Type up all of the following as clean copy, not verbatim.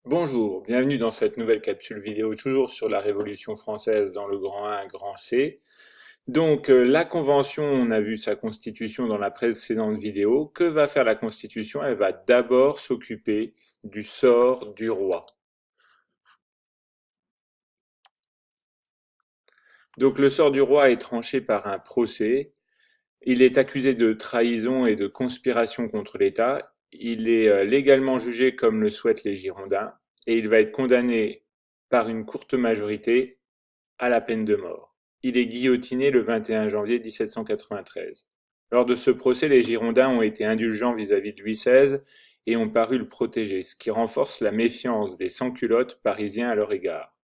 Bonjour, bienvenue dans cette nouvelle capsule vidéo, toujours sur la Révolution française dans le grand 1, grand C. La Convention, on a vu sa constitution dans la précédente vidéo. Que va faire la Constitution? Elle va d'abord s'occuper du sort du roi. Donc le sort du roi est tranché par un procès. Il est accusé de trahison et de conspiration contre l'État. Il est légalement jugé comme le souhaitent les Girondins et il va être condamné par une courte majorité à la peine de mort. Il est guillotiné le 21 janvier 1793. Lors de ce procès, les Girondins ont été indulgents vis-à-vis de Louis XVI et ont paru le protéger, ce qui renforce la méfiance des sans-culottes parisiens à leur égard.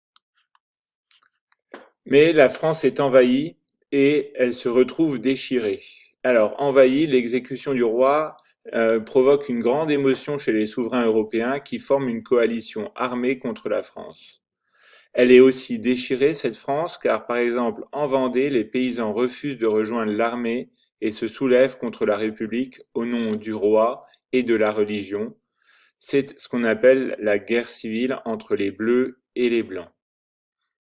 Mais la France est envahie et elle se retrouve déchirée. Alors, envahie, l'exécution du roi provoque une grande émotion chez les souverains européens qui forment une coalition armée contre la France. Elle est aussi déchirée, cette France, car par exemple en Vendée, les paysans refusent de rejoindre l'armée et se soulèvent contre la République au nom du roi et de la religion. C'est ce qu'on appelle la guerre civile entre les Bleus et les Blancs.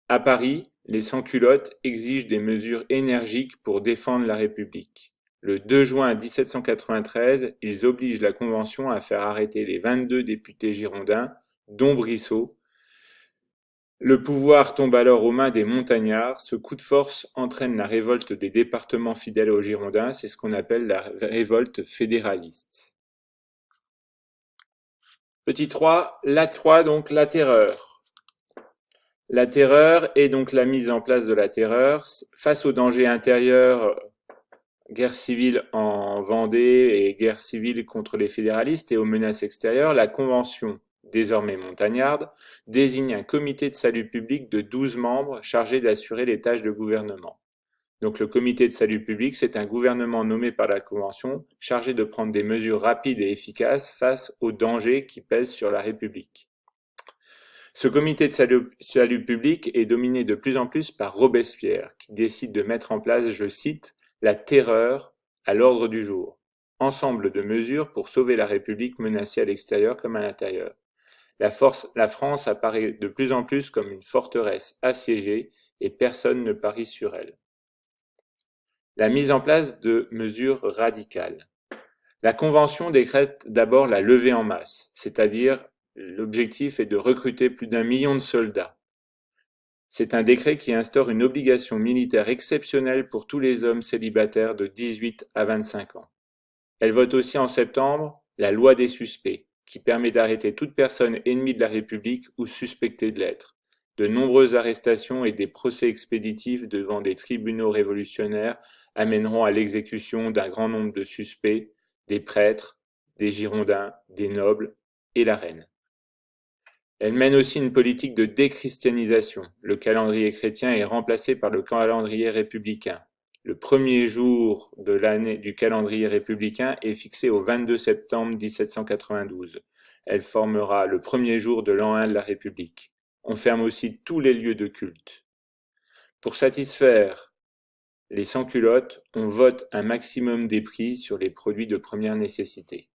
À Paris, les sans-culottes exigent des mesures énergiques pour défendre la République. Le 2 juin 1793, ils obligent la Convention à faire arrêter les 22 députés girondins, dont Brissot. Le pouvoir tombe alors aux mains des montagnards. Ce coup de force entraîne la révolte des départements fidèles aux Girondins. C'est ce qu'on appelle la révolte fédéraliste. Petit 3, donc la terreur. La terreur est donc la mise en place de la terreur face aux dangers intérieurs, guerre civile en Vendée et guerre civile contre les fédéralistes et aux menaces extérieures. La Convention, désormais montagnarde, désigne un comité de salut public de 12 membres chargé d'assurer les tâches de gouvernement. Donc le comité de salut public, c'est un gouvernement nommé par la Convention chargé de prendre des mesures rapides et efficaces face aux dangers qui pèsent sur la République. Ce comité de salut public est dominé de plus en plus par Robespierre, qui décide de mettre en place, je cite, la terreur à l'ordre du jour. Ensemble de mesures pour sauver la République menacée à l'extérieur comme à l'intérieur. La France apparaît de plus en plus comme une forteresse assiégée et personne ne parie sur elle. La mise en place de mesures radicales. La Convention décrète d'abord la levée en masse, c'est-à-dire l'objectif est de recruter plus d'1 million de soldats. C'est un décret qui instaure une obligation militaire exceptionnelle pour tous les hommes célibataires de 18 à 25 ans. Elle vote aussi en septembre la loi des suspects, qui permet d'arrêter toute personne ennemie de la République ou suspectée de l'être. De nombreuses arrestations et des procès expéditifs devant des tribunaux révolutionnaires amèneront à l'exécution d'un grand nombre de suspects, des prêtres, des Girondins, des nobles et la reine. Elle mène aussi une politique de déchristianisation. Le calendrier chrétien est remplacé par le calendrier républicain. Le premier jour de l'année du calendrier républicain est fixé au 22 septembre 1792. Elle formera le premier jour de l'an 1 de la République. On ferme aussi tous les lieux de culte. Pour satisfaire les sans-culottes, on vote un maximum des prix sur les produits de première nécessité.